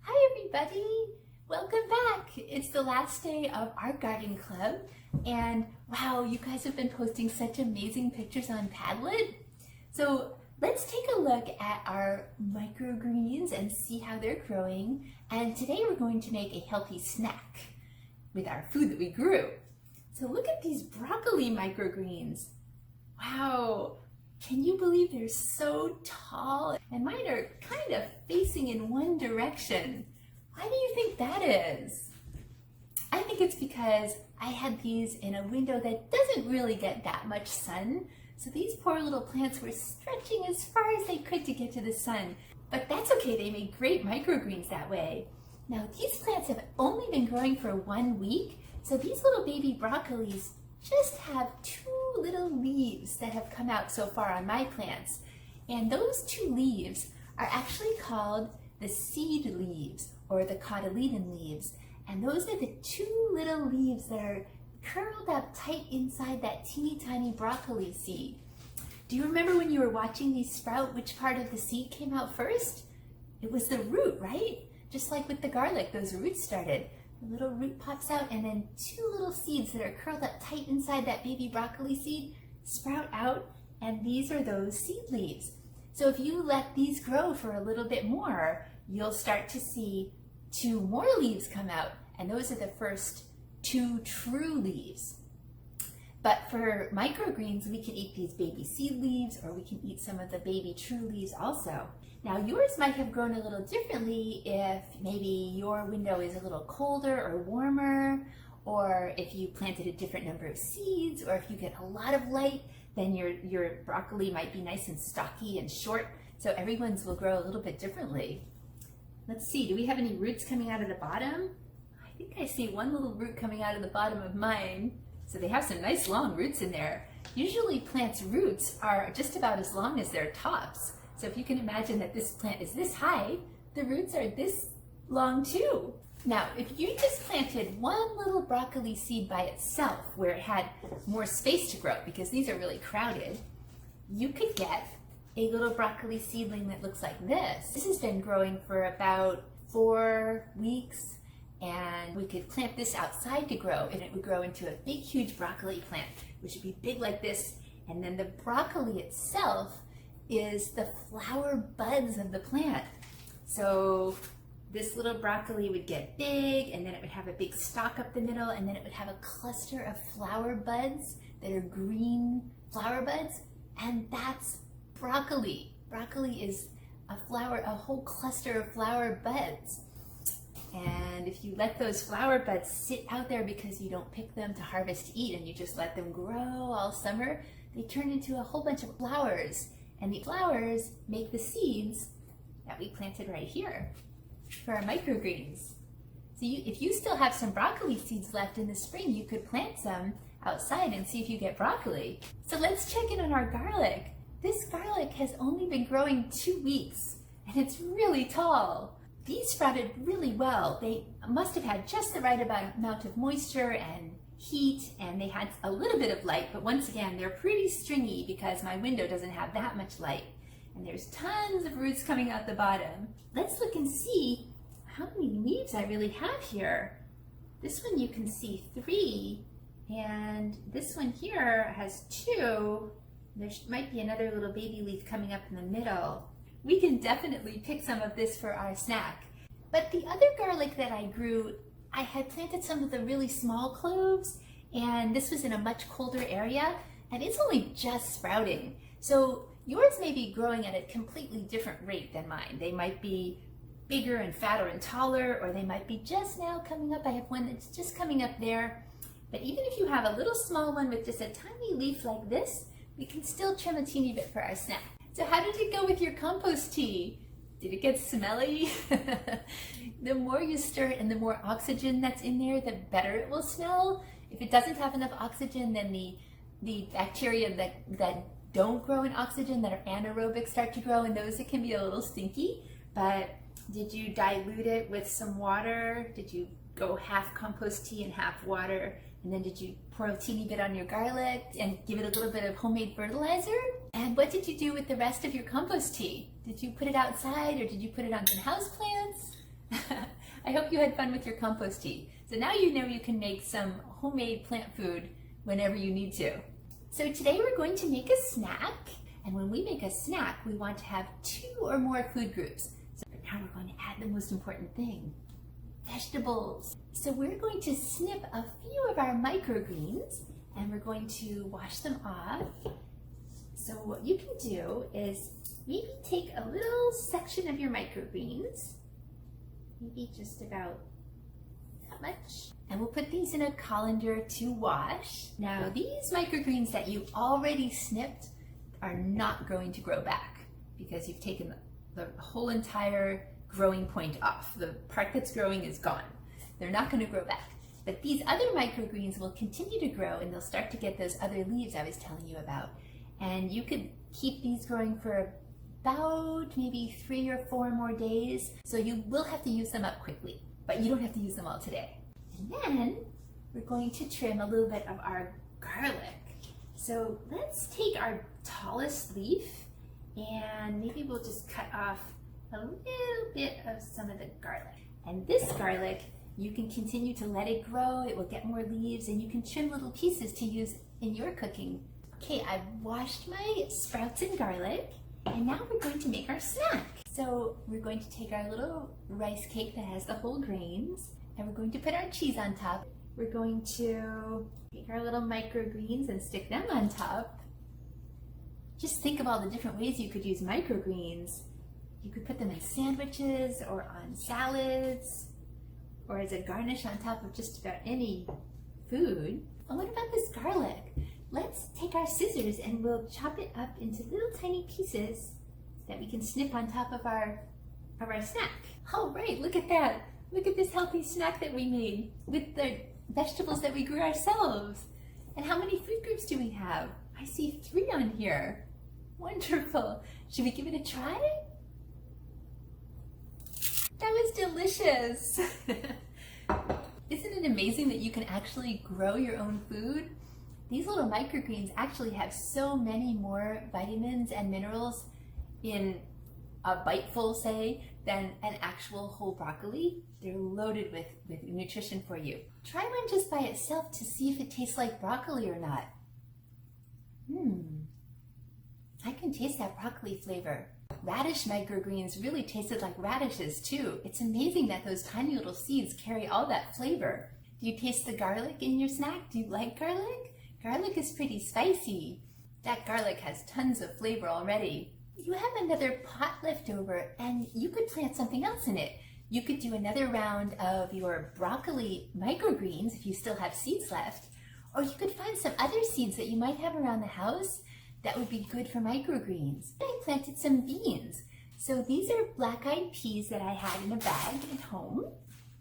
Hi everybody! Welcome back! It's the last day of our garden club and wow, you guys have been posting such amazing pictures on Padlet. So let's take a look at our microgreens and see how they're growing. And today we're going to make a healthy snack with our food that we grew. So look at these broccoli microgreens. Wow! Can you believe they're so tall? And mine are kind of facing in one direction. Why do you think that is? I think it's because I had these in a window that doesn't really get that much sun. So these poor little plants were stretching as far as they could to get to the sun. But that's okay, they made great microgreens that way. Now these plants have only been growing for 1 week. So these little baby broccolis just have 2 little leaves that have come out so far on my plants. And those 2 leaves are actually called the seed leaves or the cotyledon leaves. And those are the 2 little leaves that are curled up tight inside that teeny tiny broccoli seed. Do you remember when you were watching these sprout, which part of the seed came out first? It was the root, right? Just like with the garlic, those roots started. The little root pops out and then 2 little seeds that are curled up tight inside that baby broccoli seed sprout out, and these are those seed leaves. So if you let these grow for a little bit more, you'll start to see 2 more leaves come out, and those are the first 2 true leaves. But for microgreens, we can eat these baby seed leaves, or we can eat some of the baby true leaves also. Now yours might have grown a little differently if maybe your window is a little colder or warmer, or if you planted a different number of seeds, or if you get a lot of light, then your broccoli might be nice and stocky and short. So everyone's will grow a little bit differently. Let's see, do we have any roots coming out of the bottom? I think I see one little root coming out of the bottom of mine. So they have some nice long roots in there. Usually plants' roots are just about as long as their tops. So if you can imagine that this plant is this high, the roots are this long too. Now, if you just planted one little broccoli seed by itself where it had more space to grow, because these are really crowded, you could get a little broccoli seedling that looks like this. This has been growing for about 4 weeks, and we could plant this outside to grow, and it would grow into a big, huge broccoli plant, which would be big like this. And then the broccoli itself is the flower buds of the plant. So this little broccoli would get big, and then it would have a big stalk up the middle, and then it would have a cluster of flower buds that are green flower buds, and that's broccoli. Broccoli is a whole cluster of flower buds. And if you let those flower buds sit out there because you don't pick them to harvest to eat and you just let them grow all summer, they turn into a whole bunch of flowers. And the flowers make the seeds that we planted right here for our microgreens. So if you still have some broccoli seeds left in the spring, you could plant some outside and see if you get broccoli. So let's check in on our garlic. This garlic has only been growing 2 weeks, and it's really tall. These sprouted really well. They must have had just the right amount of moisture and heat, and they had a little bit of light, but once again, they're pretty stringy because my window doesn't have that much light. And there's tons of roots coming out the bottom. Let's look and see how many leaves I really have here. This one you can see 3, and this one here has 2. There might be another little baby leaf coming up in the middle. We can definitely pick some of this for our snack. But the other garlic that I grew, I had planted some of the really small cloves, and this was in a much colder area, and it's only just sprouting. So yours may be growing at a completely different rate than mine. They might be bigger and fatter and taller, or they might be just now coming up. I have one that's just coming up there. But even if you have a little small one with just a tiny leaf like this, we can still trim a teeny bit for our snack. So how did it go with your compost tea? Did it get smelly? The more you stir it and the more oxygen that's in there, the better it will smell. If it doesn't have enough oxygen, then the bacteria that don't grow in oxygen, that are anaerobic, start to grow, and those it can be a little stinky. But did you dilute it with some water? Did you go half compost tea and half water? And then did you pour a teeny bit on your garlic and give it a little bit of homemade fertilizer? And what did you do with the rest of your compost tea? Did you put it outside, or did you put it on some houseplants? I hope you had fun with your compost tea. So now you know you can make some homemade plant food whenever you need to. So today we're going to make a snack. And when we make a snack, we want to have 2 or more food groups. So now we're going to add the most important thing, vegetables. So we're going to snip a few of our microgreens and we're going to wash them off. So what you can do is maybe take a little section of your microgreens, maybe just about that much, and we'll put these in a colander to wash. Now these microgreens that you already snipped are not going to grow back because you've taken the whole entire growing point off. The part that's growing is gone. They're not going to grow back. But these other microgreens will continue to grow and they'll start to get those other leaves I was telling you about. And you could keep these growing for about maybe 3 or 4 more days. So you will have to use them up quickly, but you don't have to use them all today. And then we're going to trim a little bit of our garlic. So let's take our tallest leaf and maybe we'll just cut off a little bit of some of the garlic. And this garlic, you can continue to let it grow, it will get more leaves, and you can trim little pieces to use in your cooking. Okay, I've washed my sprouts and garlic, and now we're going to make our snack. So we're going to take our little rice cake that has the whole grains, and we're going to put our cheese on top. We're going to take our little microgreens and stick them on top. Just think of all the different ways you could use microgreens. You could put them in sandwiches or on salads or as a garnish on top of just about any food. And what about this garlic? Let's take our scissors and we'll chop it up into little tiny pieces that we can snip on top of our snack. All right, look at that. Look at this healthy snack that we made with the vegetables that we grew ourselves. And how many food groups do we have? I see 3 on here. Wonderful. Should we give it a try? That was delicious. Isn't it amazing that you can actually grow your own food? These little microgreens actually have so many more vitamins and minerals in a biteful, say, than an actual whole broccoli. They're loaded with nutrition for you. Try one just by itself to see if it tastes like broccoli or not. I can taste that broccoli flavor. Radish microgreens really tasted like radishes too. It's amazing that those tiny little seeds carry all that flavor. Do you taste the garlic in your snack? Do you like garlic? Garlic is pretty spicy. That garlic has tons of flavor already. You have another pot left over and you could plant something else in it. You could do another round of your broccoli microgreens if you still have seeds left, or you could find some other seeds that you might have around the house that would be good for microgreens. I planted some beans. So these are black-eyed peas that I had in a bag at home.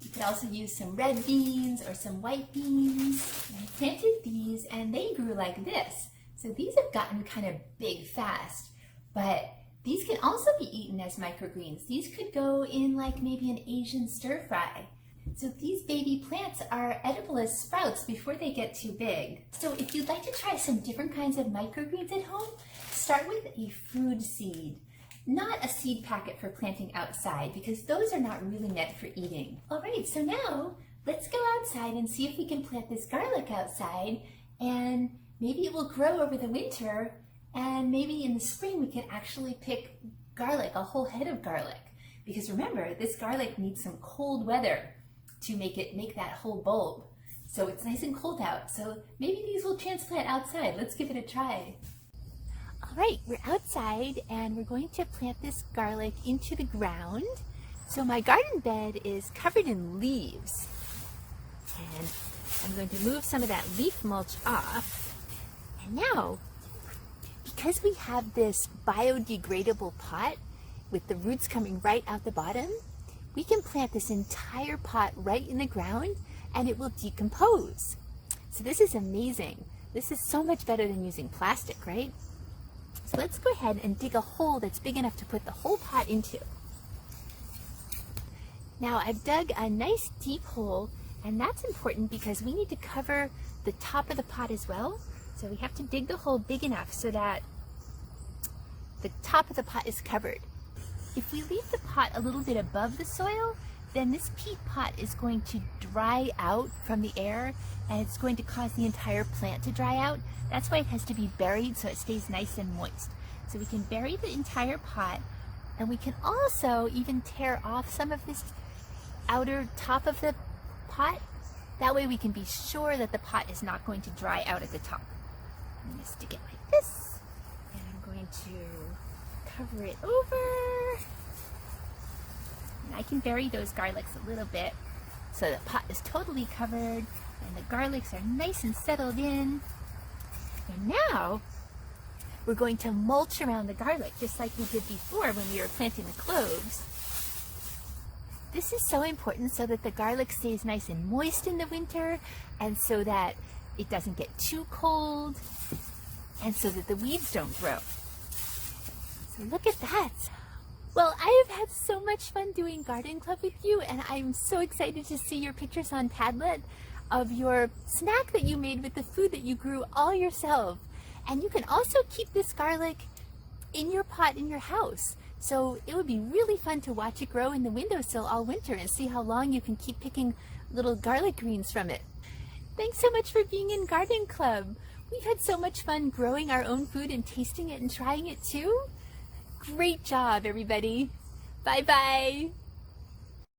You could also use some red beans or some white beans. And I planted these and they grew like this. So these have gotten kind of big fast, but these can also be eaten as microgreens. These could go in like maybe an Asian stir fry. So these baby plants are edible as sprouts before they get too big. So if you'd like to try some different kinds of microgreens at home, start with a food seed, not a seed packet for planting outside because those are not really meant for eating. All right, so now let's go outside and see if we can plant this garlic outside, and maybe it will grow over the winter, and maybe in the spring we can actually pick garlic, a whole head of garlic. Because remember, this garlic needs some cold weather to make that whole bulb. So it's nice and cold out. So maybe these will transplant outside. Let's give it a try. All right, we're outside and we're going to plant this garlic into the ground. So my garden bed is covered in leaves. And I'm going to move some of that leaf mulch off. And now, because we have this biodegradable pot with the roots coming right out the bottom, we can plant this entire pot right in the ground and it will decompose. So this is amazing. This is so much better than using plastic, right? So let's go ahead and dig a hole that's big enough to put the whole pot into. Now I've dug a nice deep hole, and that's important because we need to cover the top of the pot as well. So we have to dig the hole big enough so that the top of the pot is covered. If we leave the pot a little bit above the soil, then this peat pot is going to dry out from the air, and it's going to cause the entire plant to dry out. That's why it has to be buried so it stays nice and moist. So we can bury the entire pot, and we can also even tear off some of this outer top of the pot. That way we can be sure that the pot is not going to dry out at the top. I'm going to stick it like this, and I'm going to cover it over. And I can bury those garlics a little bit so the pot is totally covered and the garlics are nice and settled in. And now we're going to mulch around the garlic just like we did before when we were planting the cloves. This is so important so that the garlic stays nice and moist in the winter, and so that it doesn't get too cold, and so that the weeds don't grow. So look at that. Well, I have had so much fun doing Garden Club with you, and I'm so excited to see your pictures on Padlet of your snack that you made with the food that you grew all yourself. And you can also keep this garlic in your pot in your house. So it would be really fun to watch it grow in the windowsill all winter and see how long you can keep picking little garlic greens from it. Thanks so much for being in Garden Club. We've had so much fun growing our own food and tasting it and trying it too. Great job, everybody. Bye-bye.